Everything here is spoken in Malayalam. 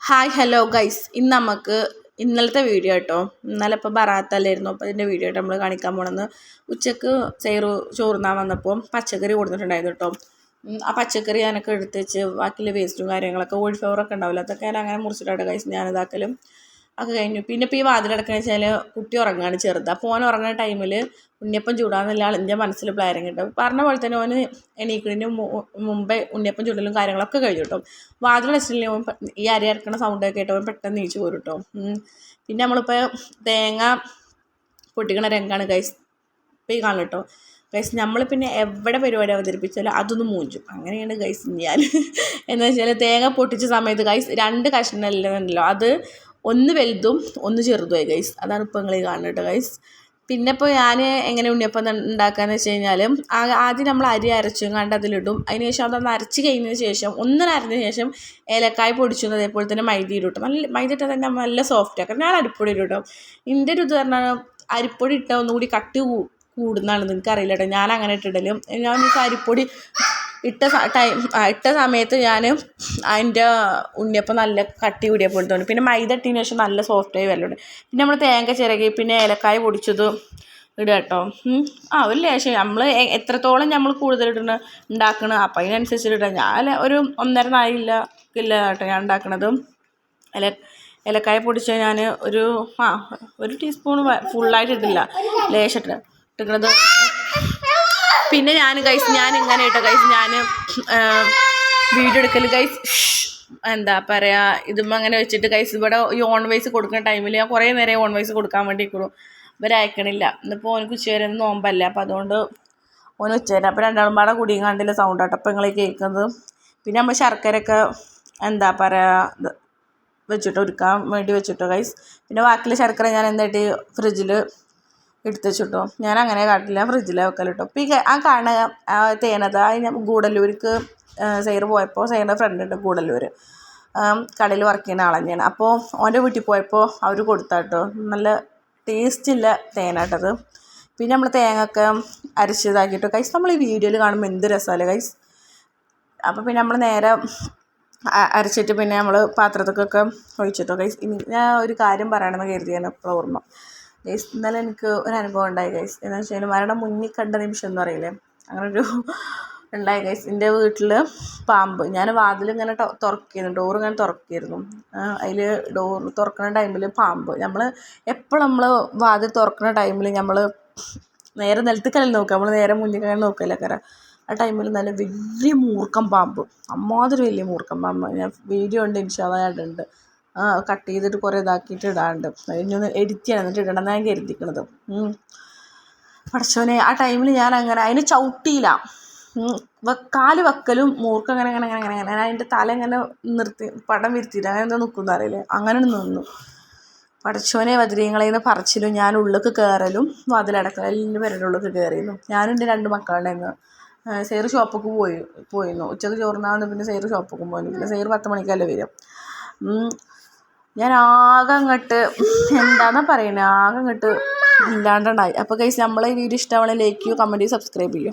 ഹായ് ഹലോ ഗൈസ് ഇന്ന് നമുക്ക് ഇന്നലത്തെ വീഡിയോ കേട്ടോ. ഇന്നലെ ഇപ്പോൾ ബറാത്തല്ലായിരുന്നു. അപ്പോൾ ഇതിൻ്റെ വീഡിയോ ആയിട്ട് നമ്മൾ കാണിക്കാൻ പോണെന്ന്. ഉച്ചക്ക് ചോറുന്നാൻ വന്നപ്പോൾ പച്ചക്കറി കൊടുത്തിട്ടുണ്ടായിരുന്നു കേട്ടോ. ആ പച്ചക്കറി ഞാനൊക്കെ എടുത്ത് വെച്ച് ബാക്കിയുള്ള വേസ്റ്റും കാര്യങ്ങളൊക്കെ കോഴിഫ്ലവറൊക്കെ ഉണ്ടാവില്ല, അതൊക്കെ ഞാൻ അങ്ങനെ മുറിച്ചിട്ടാണ് ഗൈസ് ഞാനിതാക്കലും ഒക്കെ കഴിഞ്ഞു. പിന്നെ ഇപ്പോൾ ഈ വാതിലടക്കണ വെച്ചാൽ കുട്ടി ഉറങ്ങാണ് ചെറുത്. അപ്പോൾ ഓൻ ഉറങ്ങുന്ന ടൈമിൽ ഉണ്ണിയപ്പം ചൂടാന്നുള്ള എൻ്റെ മനസ്സിൽ പ്ലാനിങ് കിട്ടും. പറഞ്ഞ പോലെ തന്നെ ഓന് എണീക്കുന്നതിന് മുമ്പേ ഉണ്ണിയപ്പം ചൂടലും കാര്യങ്ങളൊക്കെ കഴിഞ്ഞു കേട്ടോ. വാതിൽ വെച്ചില്ലെങ്കിൽ ഓൻ ഈ അരി അരക്കണ സൗണ്ടൊക്കെ കേട്ടോ ഓൻ പെട്ടെന്ന് നീച്ചു പോരും കേട്ടോ. പിന്നെ നമ്മളിപ്പോൾ തേങ്ങ പൊട്ടിക്കണ രംഗമാണ് ഗൈസ് ഇപ്പോൾ ഈ കാണും കേട്ടോ. ഗൈസ് നമ്മൾ പിന്നെ എവിടെ പരിപാടി അവതരിപ്പിച്ചാലും അതൊന്ന് മൂഞ്ചും. അങ്ങനെയാണ് ഗൈസ് ഞാൻ എന്ന് വെച്ചാൽ തേങ്ങ പൊട്ടിച്ച സമയത്ത് ഗൈസ് 2 കഷ്ണമല്ലോ, അത് ഒന്ന് വലുതും ഒന്ന് ചെറുതുമായി ഗൈസ്. അതാണ് ഇപ്പോൾ നിങ്ങൾ ഈ കാണുന്നത് കേട്ടോ ഗൈസ്. പിന്നെ ഇപ്പോൾ ഞാൻ എങ്ങനെ ഉണ്ണിയപ്പം ഉണ്ടാക്കുകയെന്ന് വെച്ച് കഴിഞ്ഞാൽ ആദ്യം നമ്മൾ അരി അരച്ചും കണ്ട് അതിലിടും. അതിന് ശേഷം അതൊന്ന് അരച്ച് കഴിഞ്ഞതിന് ശേഷം അരഞ്ഞ ശേഷം ഏലക്കായ പൊടിച്ചു അതേപോലെ തന്നെ മൈദ ഇടും. നല്ല മൈദ ഇട്ടാൽ തന്നെ നല്ല സോഫ്റ്റ് ആക്കാം. ഞാൻ അരിപ്പൊടി ഇടും കേട്ടോ. എൻ്റെ ഒരു ഇത് പറഞ്ഞാൽ അരിപ്പൊടി ഇട്ടാൽ ഒന്നുകൂടി കട്ടി കൂടുന്നതാണ്. നിനക്കറിയില്ല കേട്ടോ, ഞാൻ അങ്ങനെ ഇട്ടിടലും. ഞാൻ അരിപ്പൊടി ഇട്ട സമയത്ത് ഞാൻ അതിൻ്റെ ഉണ്ണിയപ്പം നല്ല കട്ടി കൂടിയപ്പോൾ തോന്നി. പിന്നെ മൈദ ഇട്ടതിന് ശേഷം നല്ല സോഫ്റ്റായി വരലുണ്ട്. പിന്നെ നമ്മൾ തേങ്ങ ചിരകി പിന്നെ ഏലക്കായ പൊടിച്ചത് ഇടുക കേട്ടോ. ഒരു ലേശം നമ്മൾ എത്രത്തോളം നമ്മൾ കൂടുതലിട്ട് ഉണ്ടാക്കണം അപ്പം അതിനനുസരിച്ചിട്ട് ഇടാം. ഞാൻ ഒരു 1.5 നാഴില്ല കേട്ടോ ഞാൻ ഉണ്ടാക്കണത്. ഏലക്കായ പൊടിച്ച ഞാൻ ഒരു ടീസ്പൂൺ ഫുള്ളായിട്ട് ഇട്ടില്ല, ലേശം ഇട്ടിക്കണത്. പിന്നെ ഞാൻ ഇങ്ങനെ കേട്ടോ ഗൈസ്, ഞാൻ വീഡിയോ എടുക്കൽ ഗൈസ് എന്താ പറയുക ഇതുമ്പോൾ അങ്ങനെ വെച്ചിട്ട് ഗൈസ് ഇവിടെ ഈ ഓൺ വൈസ് കൊടുക്കുന്ന ടൈമിൽ ഞാൻ കുറേ നേരം ഓൺ വൈസ് കൊടുക്കാൻ വേണ്ടി ഇരിക്കുള്ളൂ. ഇവരയക്കണില്ല. ഇന്നിപ്പോൾ ഓനക്ക് ഉച്ചവരെ നോമ്പല്ല, അപ്പോൾ അതുകൊണ്ട് ഓന് ഉച്ചവരെ അപ്പോൾ രണ്ടാളും പാടെ കുടിയും കണ്ടില്ല സൗണ്ട് ആട്ടോ അപ്പോൾ നിങ്ങൾ കേൾക്കുന്നത്. പിന്നെ നമ്മൾ ശർക്കരയൊക്കെ എന്താ പറയുക വെച്ചിട്ട് ഒരുക്കാൻ വേണ്ടി വെച്ചിട്ടോ ഗൈസ്. പിന്നെ ബാക്കിയുള്ള ശർക്കര ഞാൻ എന്തായിട്ട് ഫ്രിഡ്ജിൽ എടുത്ത് വെച്ചിട്ടോ. ഞാൻ അങ്ങനെ കാട്ടില്ല, ഫ്രിഡ്ജിലെ വെക്കലിട്ടോ. അപ്പോൾ ആ കാണുക തേനത് അതിന് ഗൂഡല്ലൂർക്ക് സൈറ് പോയപ്പോൾ സൈറിൻ്റെ ഫ്രണ്ട് ഉണ്ട് ഗൂഡല്ലൂർ, കടയിൽ വർക്ക് ചെയ്യുന്ന ആൾ തന്നെയാണ്. അപ്പോൾ ഓൻ്റെ വീട്ടിൽ പോയപ്പോൾ അവർ കൊടുത്താട്ടോ. നല്ല ടേസ്റ്റില്ല തേനാട്ടത്. പിന്നെ നമ്മൾ തേങ്ങയൊക്കെ അരച്ചതാക്കിയിട്ടോ ഗൈസ്. നമ്മൾ ഈ വീഡിയോയിൽ കാണുമ്പോൾ എന്ത് രസമല്ലേ ഗൈസ്. അപ്പോൾ പിന്നെ നമ്മൾ നേരെ അരച്ചിട്ട് പിന്നെ നമ്മൾ പാത്രത്തിലൊക്കെ ഒഴിച്ചിട്ടോ ഗൈസ്. ഞാൻ ഒരു കാര്യം പറയണമെന്ന് കരുതിയാണ് ഇപ്പോൾ ഓർമ്മ ഗൈസ്. ഇന്നലെ എനിക്ക് ഒരു അനുഭവം ഉണ്ടായി ഗൈസ്. എന്ന് വെച്ചാൽ മരണം മുന്നിൽ കണ്ട നിമിഷം എന്ന് പറയില്ലേ, അങ്ങനൊരു ഉണ്ടായി ഗൈസ്. എൻ്റെ വീട്ടിൽ പാമ്പ്, ഞാൻ വാതിലിങ്ങനെ തുറക്കിയിരുന്നു, ഡോറിങ്ങനെ തുറക്കിയിരുന്നു. അതിൽ ഡോർ തുറക്കുന്ന ടൈമിൽ പാമ്പ്, എപ്പോഴും നമ്മൾ വാതിൽ തുറക്കുന്ന ടൈമിൽ നമ്മൾ നേരെ നിലത്തേക്കല്ല നോക്കുക, നമ്മൾ നേരെ മുന്നിൽ നോക്കില്ല കാരണം. ആ ടൈമിൽ നല്ല വലിയ മൂർക്കം പാമ്പ്, അമ്മാതിരി വലിയ മൂർക്കം പാമ്പ്. ഞാൻ വീഡിയോ ഉണ്ട്, ഇൻഷാല്ലായിട്ടുണ്ട്. കട്ട് ചെയ്തിട്ട് കുറേ ഇതാക്കിയിട്ട് ഇടാണ്ട് ഇനിയൊന്ന് എഡിറ്റ് ചെയ്യണം, എന്നിട്ട് ഇടണം ഞാൻ കരുതിക്കണത്. പഠിച്ചോനെ ആ ടൈമിൽ ഞാൻ അങ്ങനെ അതിന് ചവിട്ടിയില്ല, കാല് വെക്കലും മൂർക്കം അങ്ങനെ അതിൻ്റെ തല ഇങ്ങനെ നിർത്തി പടം വിരുത്തിയിട്ട് അങ്ങനെ എന്താ നിൽക്കുന്ന അറിയില്ലേ, അങ്ങനെ നിന്നു. പഠിച്ചോനെ വജ്രീങ്ങളെന്ന് പറിച്ചിലും ഞാൻ ഉള്ളിലേക്ക് കയറലും വാതിലടക്കലും എല്ലാം പേരുടെ ഉള്ളിലേക്ക് കയറിയിരുന്നു. ഞാനും എൻ്റെ 2 മക്കളുണ്ടായിരുന്നു. സൈറ് ഷോപ്പിലേക്ക് പോയിരുന്നു. ഉച്ചക്ക് ചോറുന്നാവുന്ന പിന്നെ സൈറ് ഷോപ്പിലേക്ക് പോയിരുന്നു. പിന്നെ സൈറ് 10 മണിക്കല്ലേ വരും. ഞാൻ ആകെ അങ്ങോട്ട് എന്താണെന്നാ പറയുന്നത്, ആകെ അങ്ങോട്ട് ഇല്ലാണ്ടായി. അപ്പോൾ ഗൈസ് നമ്മളെ ഈ വീഡിയോ ഇഷ്ടമാണെങ്കിൽ ലൈക്ക് ചെയ്യൂ, കമൻറ്റ് ചെയ്യൂ, സബ്സ്ക്രൈബ് ചെയ്യൂ.